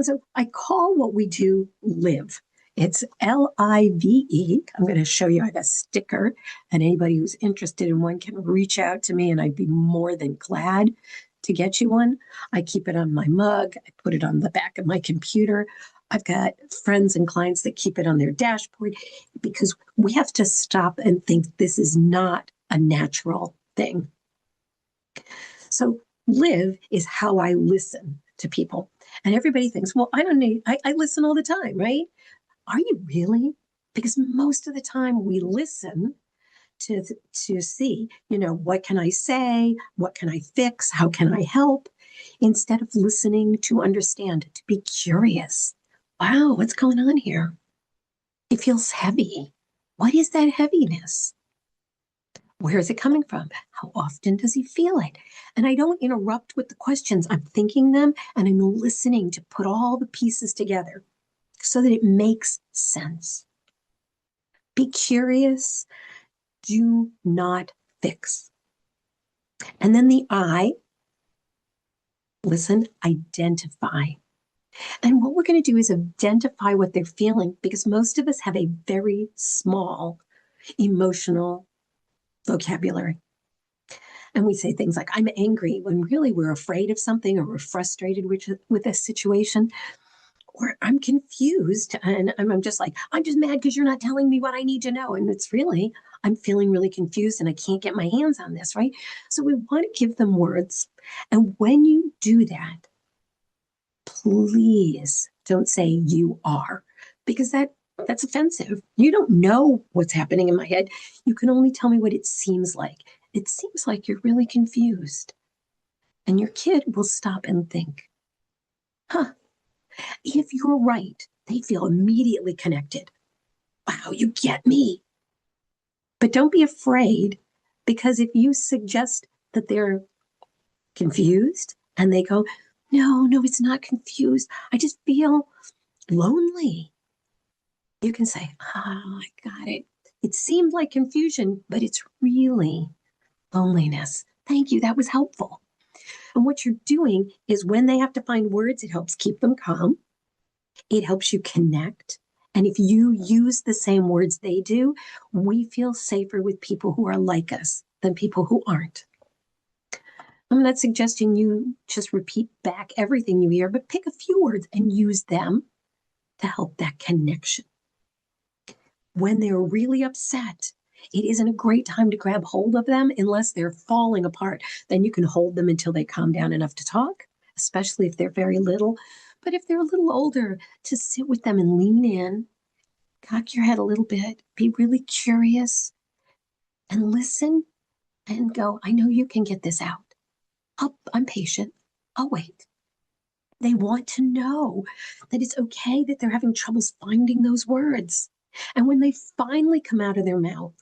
So I call what we do live. It's Live. I'm going to show you. I have a sticker, and anybody who's interested in one can reach out to me, and I'd be more than glad to get you one. I keep it on my mug. I put it on the back of my computer. I've got friends and clients that keep it on their dashboard because we have to stop and think this is not a natural thing. So live is how I listen to people. And everybody thinks, well, I don't need, I listen all the time, right? Are you really? Because most of the time we listen to see, what can I say? What can I fix? How can I help? Instead of listening to understand, to be curious. Wow, what's going on here? It feels heavy. What is that heaviness? Where is it coming from? How often does he feel it? And I don't interrupt with the questions. I'm thinking them and I'm listening to put all the pieces together so that it makes sense. Be curious. Do not fix. And then the I, listen, identify. And what we're going to do is identify what they're feeling because most of us have a very small emotional vocabulary. And we say things like, I'm angry, when really we're afraid of something or we're frustrated with a situation. Or I'm confused and I'm just like, I'm just mad because you're not telling me what I need to know. And it's really, I'm feeling really confused and I can't get my hands on this, right? So we want to give them words. And when you do that, please don't say you are, because that's offensive. You don't know what's happening in my head. You can only tell me what it seems like. It seems like you're really confused. And your kid will stop and think, huh, if you're right, they feel immediately connected. Wow, you get me. But don't be afraid, because if you suggest that they're confused and they go, no, it's not confused. I just feel lonely. You can say, I got it. It seemed like confusion, but it's really loneliness. Thank you. That was helpful. And what you're doing is when they have to find words, it helps keep them calm. It helps you connect. And if you use the same words they do, we feel safer with people who are like us than people who aren't. I'm not suggesting you just repeat back everything you hear, but pick a few words and use them to help that connection. When they're really upset, it isn't a great time to grab hold of them unless they're falling apart. Then you can hold them until they calm down enough to talk, especially if they're very little. But if they're a little older, to sit with them and lean in, cock your head a little bit, be really curious, and listen and go, I know you can get this out. I'm patient. I'll wait. They want to know that it's okay that they're having troubles finding those words. And when they finally come out of their mouth,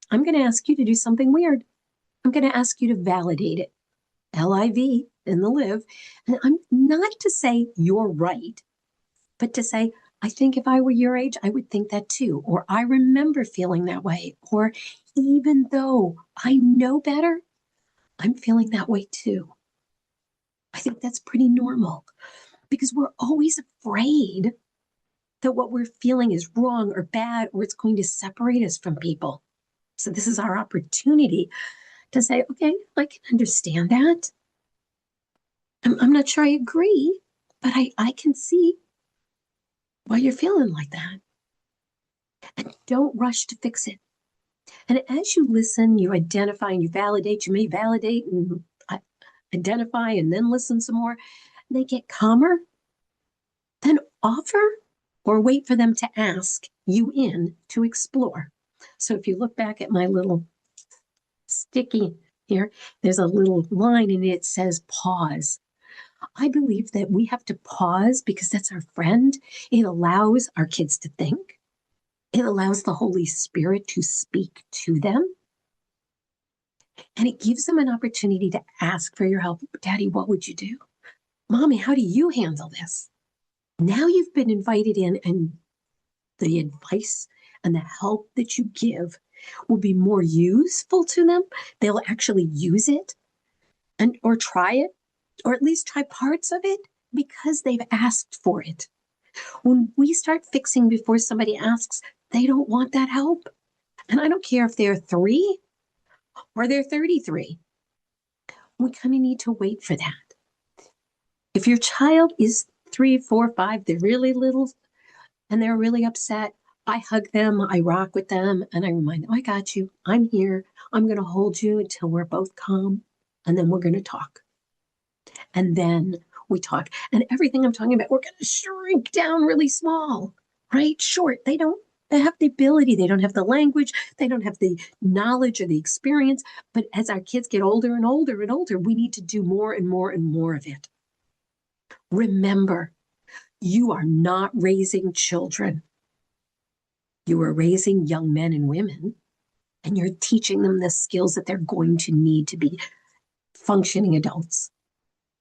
I'm going to ask you to do something weird. I'm going to ask you to validate it. Live in the live. And I'm not to say you're right, but to say, I think if I were your age, I would think that too. Or I remember feeling that way. Or even though I know better, I'm feeling that way too. I think that's pretty normal because we're always afraid that what we're feeling is wrong or bad or it's going to separate us from people. So this is our opportunity to say, okay, I can understand that. I'm not sure I agree, but I can see why you're feeling like that. And don't rush to fix it. And as you listen, you identify and you validate. You may validate and identify and then listen some more. They get calmer, then offer or wait for them to ask you in to explore. So if you look back at my little sticky here, there's a little line and it says pause. I believe that we have to pause because that's our friend. It allows our kids to think. It allows the Holy Spirit to speak to them. And it gives them an opportunity to ask for your help. Daddy, what would you do? Mommy, how do you handle this? Now you've been invited in, and the advice and the help that you give will be more useful to them. They'll actually use it or try it, or at least try parts of it. because they've asked for it. When we start fixing before somebody asks, they don't want that help. And I don't care if they're 3 or they're 33. We kind of need to wait for that. If your child is 3, 4, 5, they're really little and they're really upset, I hug them, I rock with them, and I remind them, I got you. I'm here. I'm going to hold you until we're both calm, and then we're going to talk. And then we talk. And everything I'm talking about, we're going to shrink down really small, right? Short. They have the ability, they don't have the language, they don't have the knowledge or the experience. But as our kids get older and older and older, we need to do more and more and more of it. Remember, you are not raising children. You are raising young men and women, and you're teaching them the skills that they're going to need to be functioning adults.